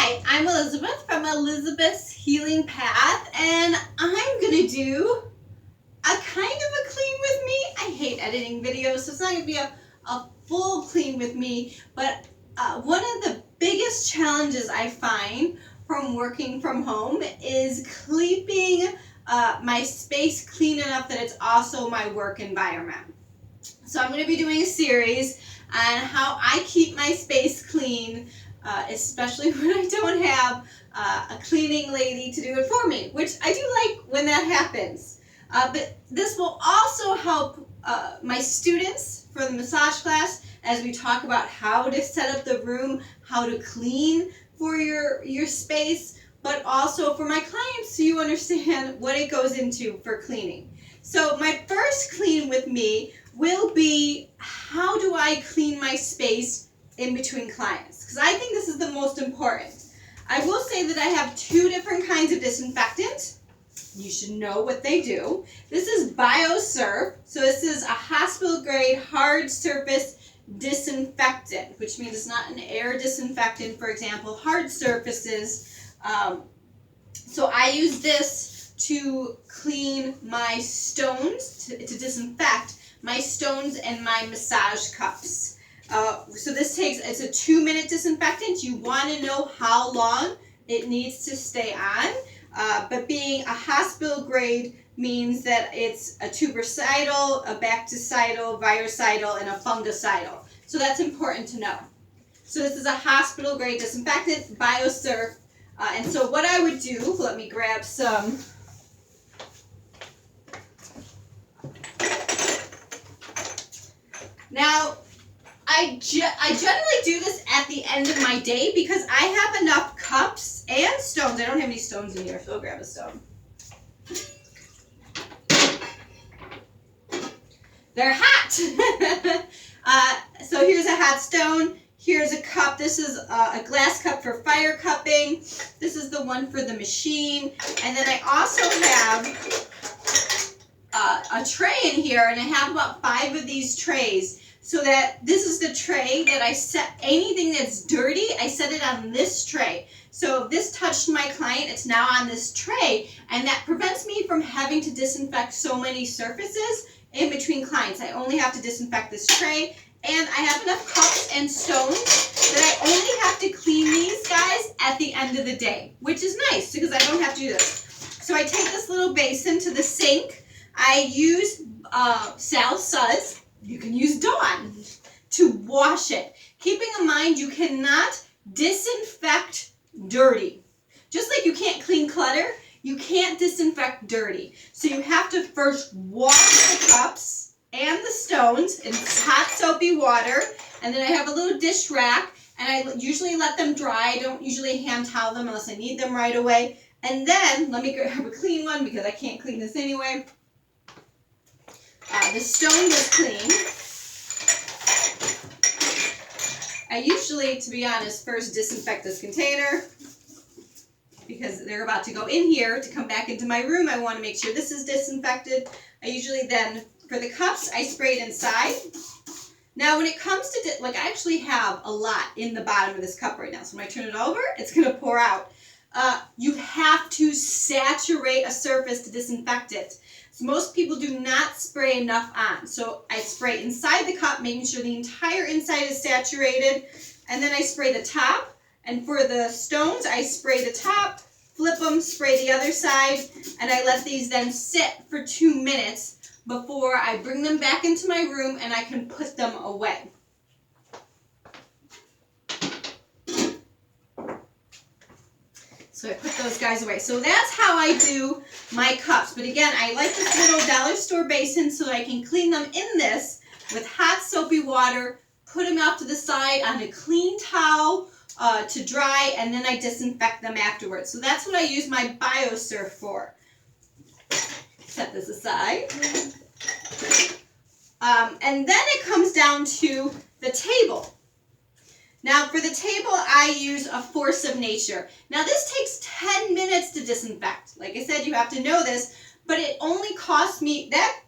Hi, I'm Elizabeth from Elizabeth's Healing Path, and I'm going to do a kind of a clean with me. I hate editing videos, so it's not going to be a full clean with me, but one of the biggest challenges I find from working from home is keeping my space clean enough that it's also my work environment. So I'm going to be doing a series on how I keep my space clean, especially when I don't have a cleaning lady to do it for me, which I do like when that happens. But this will also help my students for the massage class as we talk about how to set up the room, how to clean for your space, but also for my clients so you understand what it goes into for cleaning. So my first clean with me will be, how do I clean my space in between clients? Because I think this is the most important. I will say that I have two different kinds of disinfectant. You should know what they do. This is BioSurf. So this is a hospital grade hard surface disinfectant, which means it's not an air disinfectant, for example, hard surfaces. So I use this to clean my stones, to disinfect my stones and my massage cups. So this takes, it's a 2-minute disinfectant. You want to know how long it needs to stay on. But being a hospital grade means that it's a tubercidal, a bactericidal, virucidal, and a fungicidal. So that's important to know. So this is a hospital grade disinfectant, BioSurf. And so what I would do, let me grab some. Now, I generally do this at the end of my day because I have enough cups and stones. I don't have any stones in here, so I'll grab a stone. They're hot. So here's a hot stone. Here's a cup. This is a glass cup for fire cupping. This is the one for the machine. And then I also have a tray in here, and I have about 5 of these trays. So that this is the tray that I set, anything that's dirty, I set it on this tray. So if this touched my client, it's now on this tray, and that prevents me from having to disinfect so many surfaces in between clients. I only have to disinfect this tray, and I have enough cups and stones that I only have to clean these guys at the end of the day, which is nice because I don't have to do this. So I take this little basin to the sink. I use Sal Suds. You can use Dawn to wash it. Keeping in mind, you cannot disinfect dirty. Just like you can't clean clutter, you can't disinfect dirty. So you have to first wash the cups and the stones in hot soapy water. And then I have a little dish rack, and I usually let them dry. I don't usually hand towel them unless I need them right away. And then, let me grab a clean one because I can't clean this anyway. The stone was clean. I usually, to be honest, first disinfect this container because they're about to go in here to come back into my room. I want to make sure this is disinfected. I usually then, for the cups, I spray it inside. Now, when it comes to, I actually have a lot in the bottom of this cup right now. So when I turn it over, it's going to pour out. You have to saturate a surface to disinfect it. So most people do not spray enough on. So I spray inside the cup, making sure the entire inside is saturated. And then I spray the top. And for the stones, I spray the top, flip them, spray the other side. And I let these then sit for 2 minutes before I bring them back into my room and I can put them away. So I put those guys away. So that's how I do my cups. But again, I like this little dollar store basin so I can clean them in this with hot soapy water, put them out to the side on a clean towel to dry, and then I disinfect them afterwards. So that's what I use my BioSurf for. Set this aside. And then it comes down to the table. Now for the table, I use a Force of Nature. Now this takes 10 minutes to disinfect. Like I said, you have to know this, but it only cost me, that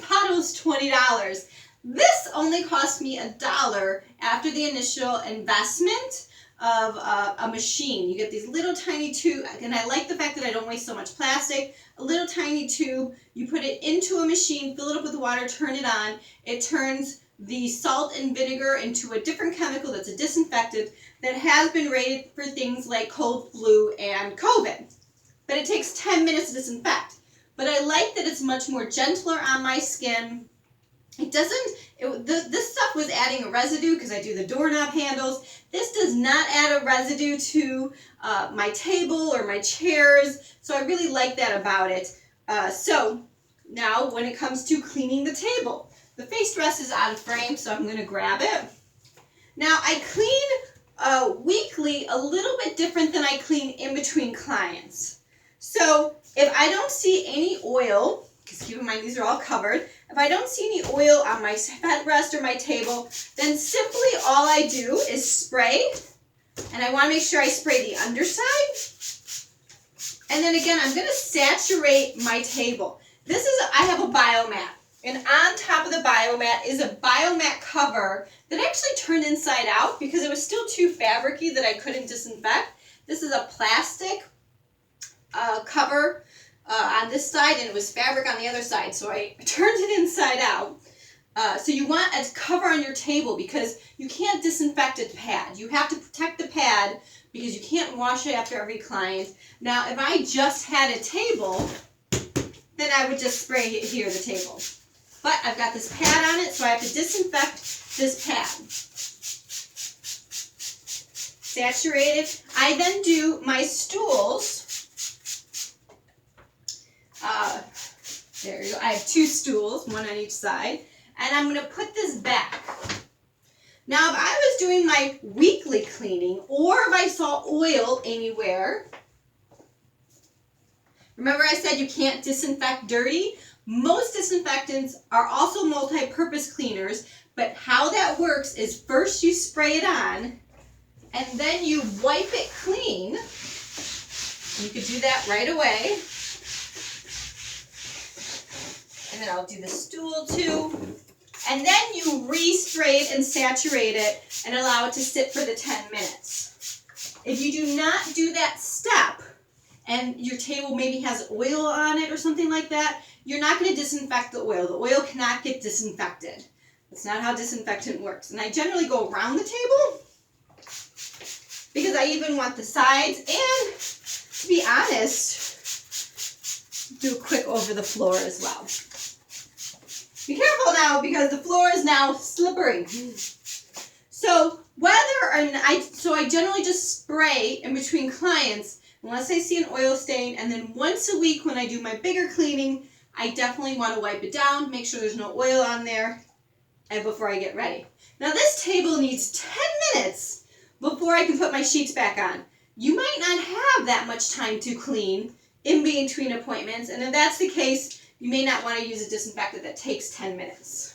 bottle is $20. This only cost me $1 after the initial investment. of a machine. You get these little tiny tube, and I like the fact that I don't waste so much plastic. A little tiny tube, you put it into a machine, fill it up with water, turn it on. It turns the salt and vinegar into a different chemical that's a disinfectant that has been rated for things like cold, flu, and COVID. But it takes 10 minutes to disinfect. But I like that it's much more gentler on my skin. It doesn't, this stuff was adding a residue because I do the doorknob handles. This does not add a residue to my table or my chairs. So I really like that about it. So now when it comes to cleaning the table, the face rest is out of frame, so I'm going to grab it. Now I clean weekly a little bit different than I clean in between clients. So if I don't see any oil, because keep in mind these are all covered, if I don't see any oil on my headrest or my table, then simply all I do is spray, and I want to make sure I spray the underside. And then again, I'm going to saturate my table. I have a biomat, and on top of the biomat is a biomat cover that actually turned inside out because it was still too fabricy that I couldn't disinfect. This is a plastic cover on this side, and it was fabric on the other side, so I turned it inside out. So you want a cover on your table because you can't disinfect a pad. You have to protect the pad because you can't wash it after every client. Now, if I just had a table, then I would just spray it here, the table. But I've got this pad on it, so I have to disinfect this pad. Saturated. I then do my stools. There you go. I have 2 stools, one on each side. And I'm going to put this back. Now, if I was doing my weekly cleaning, or if I saw oil anywhere, remember I said you can't disinfect dirty? Most disinfectants are also multi-purpose cleaners, but how that works is first you spray it on, and then you wipe it clean. You could do that right away. And then I'll do the stool too. And then you re-spray it and saturate it and allow it to sit for the 10 minutes. If you do not do that step, and your table maybe has oil on it or something like that, you're not going to disinfect the oil. The oil cannot get disinfected. That's not how disinfectant works. And I generally go around the table because I even want the sides, and to be honest, do a quick over the floor as well. Be careful now because the floor is now slippery. So I generally just spray in between clients unless I see an oil stain, and then once a week when I do my bigger cleaning, I definitely want to wipe it down, make sure there's no oil on there, and before I get ready. Now this table needs 10 minutes before I can put my sheets back on. You might not have that much time to clean in between appointments, and if that's the case, you may not want to use a disinfectant that takes 10 minutes.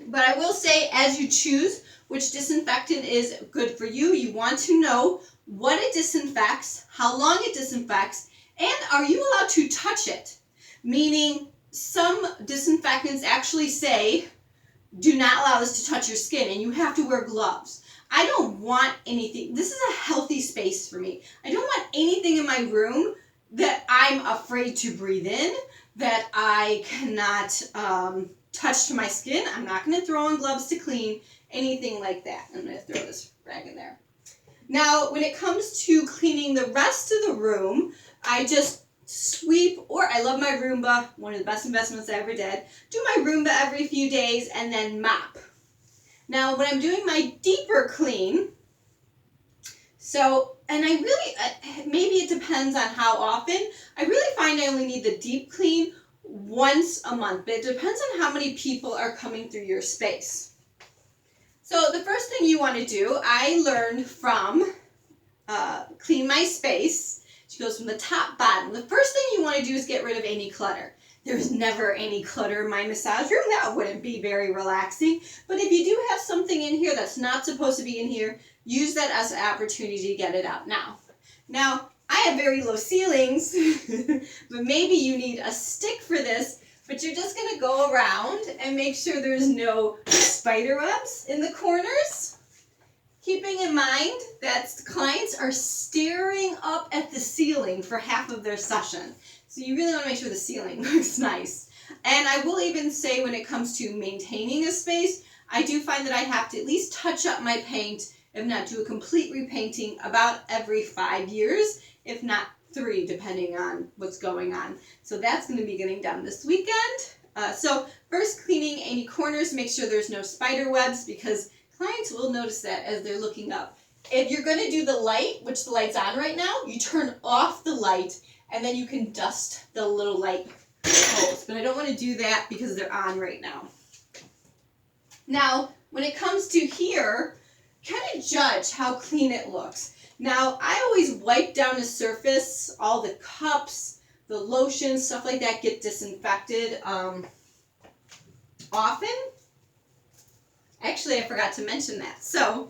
But I will say, as you choose which disinfectant is good for you, you want to know what it disinfects, how long it disinfects, and are you allowed to touch it? Meaning, some disinfectants actually say, do not allow this to touch your skin, and you have to wear gloves. I don't want anything. This is a healthy space for me. I don't want anything in my room that I'm afraid to breathe in, that I cannot touch to my skin. I'm not going to throw on gloves to clean, anything like that. I'm going to throw this rag in there. Now, when it comes to cleaning the rest of the room, I just sweep, or I love my Roomba, one of the best investments I ever did. Do my Roomba every few days and then mop. Now, when I'm doing my deeper clean, and I really, maybe it depends on how often. I really find I only need the deep clean once a month, but it depends on how many people are coming through your space. So the first thing you want to do, I learned from Clean My Space. She goes from the top bottom. The first thing you want to do is get rid of any clutter. There's never any clutter in my massage room. That wouldn't be very relaxing. But if you do have something in here that's not supposed to be in here, use that as an opportunity to get it out now. Now, I have very low ceilings, but maybe you need a stick for this, but you're just going to go around and make sure there's no spider webs in the corners. Keeping in mind that clients are staring up at the ceiling for half of their session. So you really want to make sure the ceiling looks nice. And I will even say when it comes to maintaining a space, I do find that I have to at least touch up my paint, if not do a complete repainting, about every 5 years, if not 3, depending on what's going on. So that's going to be getting done this weekend. So first, cleaning any corners, make sure there's no spider webs, because clients will notice that as they're looking up. If you're going to do the light, which the light's on right now, you turn off the light and then you can dust the little light holes. But I don't want to do that because they're on right now. Now, when it comes to here, kind of judge how clean it looks. Now, I always wipe down a surface, all the cups, the lotion, stuff like that get disinfected often. Actually, I forgot to mention that. So,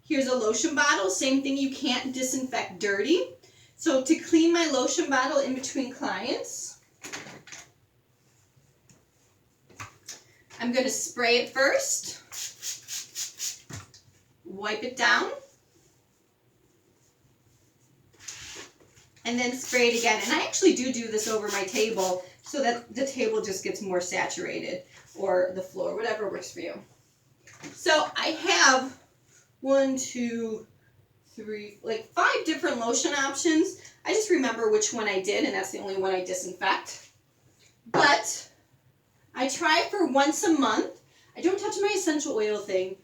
here's a lotion bottle. Same thing, you can't disinfect dirty. So, to clean my lotion bottle in between clients, I'm going to spray it first, wipe it down, and then spray it again. And I actually do this over my table so that the table just gets more saturated, or the floor, whatever works for you. So I have 1, 2, 3, like 5 different lotion options. I just remember which one I did, and that's the only one I disinfect. But I try for once a month. I don't touch my essential oil thing.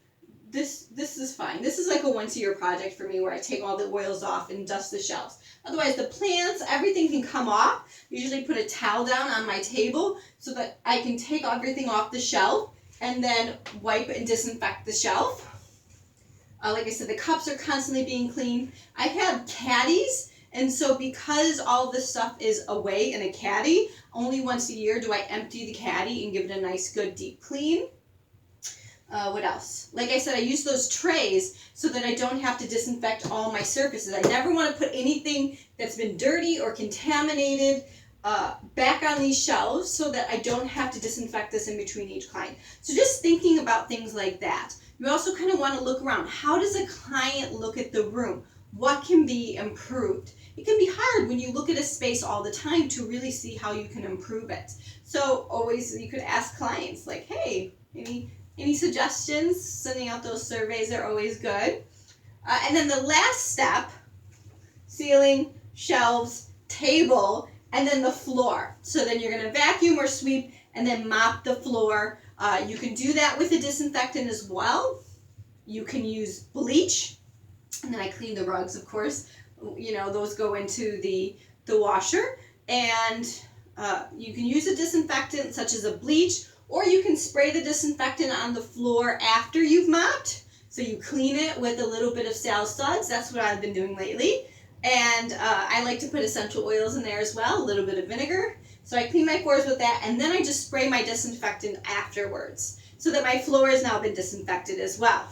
This is fine. This is like a once-a-year project for me where I take all the oils off and dust the shelves. Otherwise, the plants, everything can come off. I usually put a towel down on my table so that I can take everything off the shelf and then wipe and disinfect the shelf. Like I said, the cups are constantly being cleaned. I have caddies, and so because all this stuff is away in a caddy, only once a year do I empty the caddy and give it a nice, good, deep clean. What else? Like I said, I use those trays so that I don't have to disinfect all my surfaces. I never want to put anything that's been dirty or contaminated back on these shelves so that I don't have to disinfect this in between each client. So just thinking about things like that. You also kind of want to look around. How does a client look at the room? What can be improved? It can be hard when you look at a space all the time to really see how you can improve it. So always you could ask clients like, hey, any suggestions? Sending out those surveys are always good. And then the last step, ceiling, shelves, table, and then the floor. So then you're going to vacuum or sweep and then mop the floor. You can do that with a disinfectant as well. You can use bleach. And then I clean the rugs, of course. You know, those go into the washer. And you can use a disinfectant such as a bleach, or you can spray the disinfectant on the floor after you've mopped. So you clean it with a little bit of Sal Suds. That's what I've been doing lately. And I like to put essential oils in there as well, a little bit of vinegar. So I clean my floors with that, and then I just spray my disinfectant afterwards so that my floor has now been disinfected as well.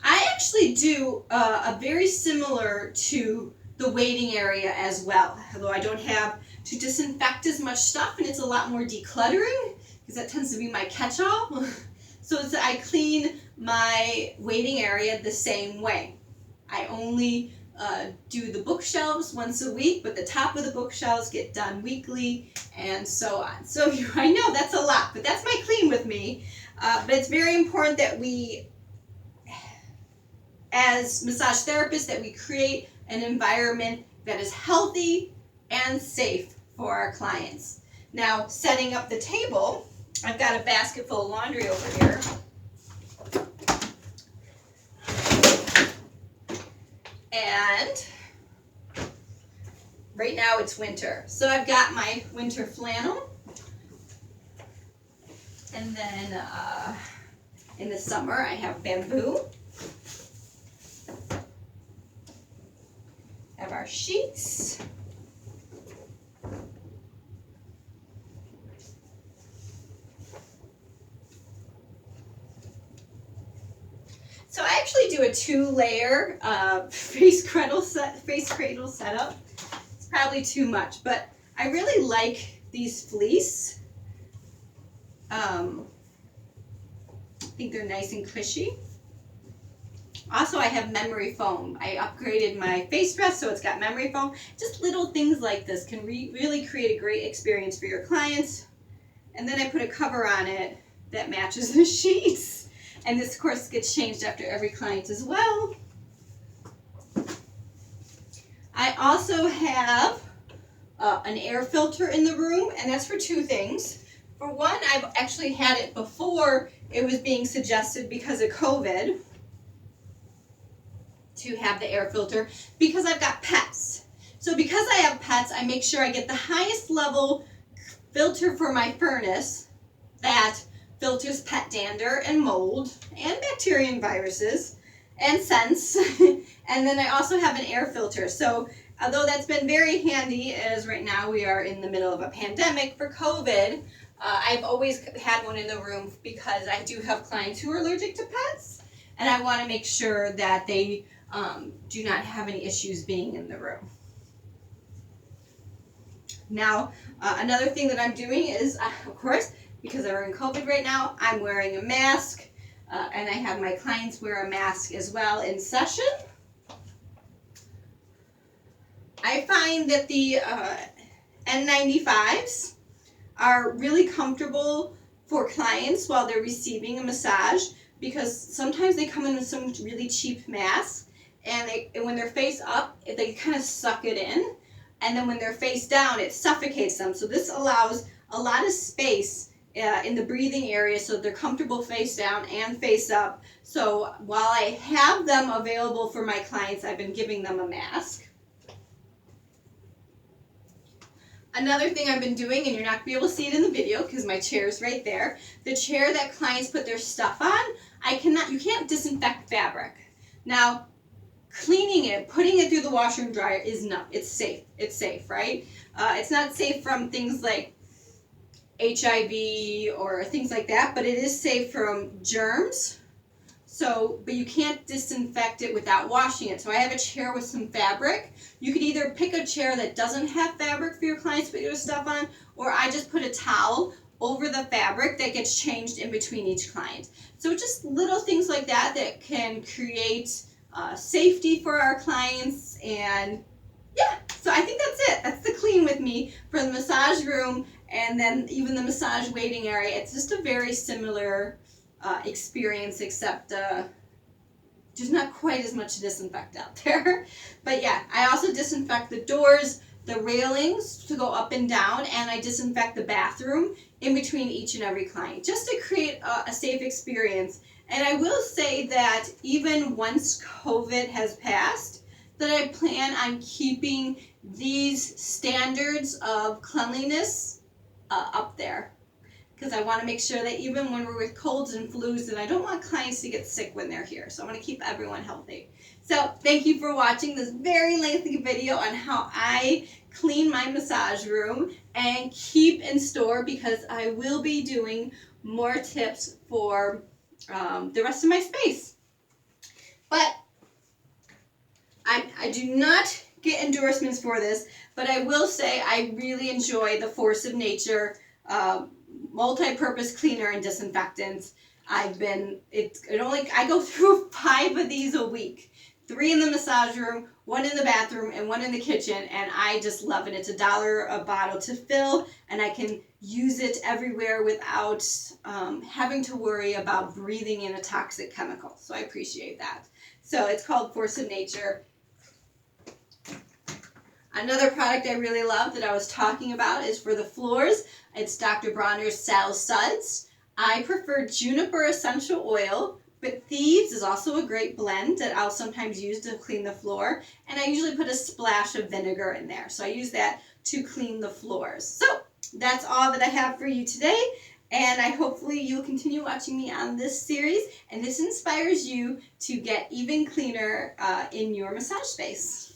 I actually do a very similar to the waiting area as well, although I don't have to disinfect as much stuff, and it's a lot more decluttering because that tends to be my catch-all. So I clean my waiting area the same way. I only do the bookshelves once a week, but the top of the bookshelves get done weekly, and so on. So I know that's a lot, but that's my clean with me. But it's very important that we, as massage therapists, that we create an environment that is healthy and safe for our clients. Now, setting up the table, I've got a basket full of laundry over here. And right now it's winter. So I've got my winter flannel. And then in the summer I have bamboo. Have our sheets. So I actually do a 2-layer face cradle setup. It's probably too much, but I really like these fleece. I think they're nice and cushy. Also, I have memory foam. I upgraded my face rest, so it's got memory foam. Just little things like this can really create a great experience for your clients. And then I put a cover on it that matches the sheets. And this, of course, gets changed after every client as well. I also have an air filter in the room, and that's for two things. For one, I've actually had it before it was being suggested because of COVID to have the air filter, because I've got pets. So because I have pets, I make sure I get the highest level filter for my furnace that filters pet dander and mold and bacteria and viruses and scents. And then I also have an air filter. So although that's been very handy, as right now we are in the middle of a pandemic for COVID, I've always had one in the room because I do have clients who are allergic to pets, and I want to make sure that they do not have any issues being in the room. Now, another thing that I'm doing is, of course, because we're in COVID right now, I'm wearing a mask, and I have my clients wear a mask as well in session. I find that the N95s are really comfortable for clients while they're receiving a massage, because sometimes they come in with some really cheap masks, and when they're face up, they kind of suck it in, and then when they're face down, it suffocates them. So this allows a lot of space in the breathing area, so they're comfortable face down and face up. So while I have them available for my clients, I've been giving them a mask. Another thing I've been doing, and you're not going to be able to see it in the video because my chair's right there, the chair that clients put their stuff on, you can't disinfect fabric. Now, cleaning it, putting it through the washer and dryer it's safe. It's safe, right? It's not safe from things like HIV or things like that, but it is safe from germs. So, but you can't disinfect it without washing it. So I have a chair with some fabric. You could either pick a chair that doesn't have fabric for your clients to put your stuff on, or I just put a towel over the fabric that gets changed in between each client. So just little things like that that can create safety for our clients. And yeah, so I think that's it. That's the clean with me for the massage room, and then even the massage waiting area. It's just a very similar experience, except there's not quite as much to disinfect out there. But yeah, I also disinfect the doors, the railings to go up and down, and I disinfect the bathroom in between each and every client, just to create a safe experience. And I will say that even once COVID has passed, that I plan on keeping these standards of cleanliness up there, because I want to make sure that even when we're with colds and flus, that I don't want clients to get sick when they're here. So I want to keep everyone healthy. So thank you for watching this very lengthy video on how I clean my massage room, and keep in store, because I will be doing more tips for the rest of my space. But I do not get endorsements for this, but I will say I really enjoy the Force of Nature multi-purpose cleaner and disinfectants. I go through 5 of these a week. 3 in the massage room, 1 in the bathroom, and 1 in the kitchen, and I just love it. It's $1 a bottle to fill, and I can use it everywhere without having to worry about breathing in a toxic chemical. So I appreciate that. So it's called Force of Nature. Another product I really love that I was talking about is for the floors. It's Dr. Bronner's Saddle Suds. I prefer juniper essential oil, but Thieves is also a great blend that I'll sometimes use to clean the floor. And I usually put a splash of vinegar in there. So I use that to clean the floors. So that's all that I have for you today. And hopefully you'll continue watching me on this series, and this inspires you to get even cleaner in your massage space.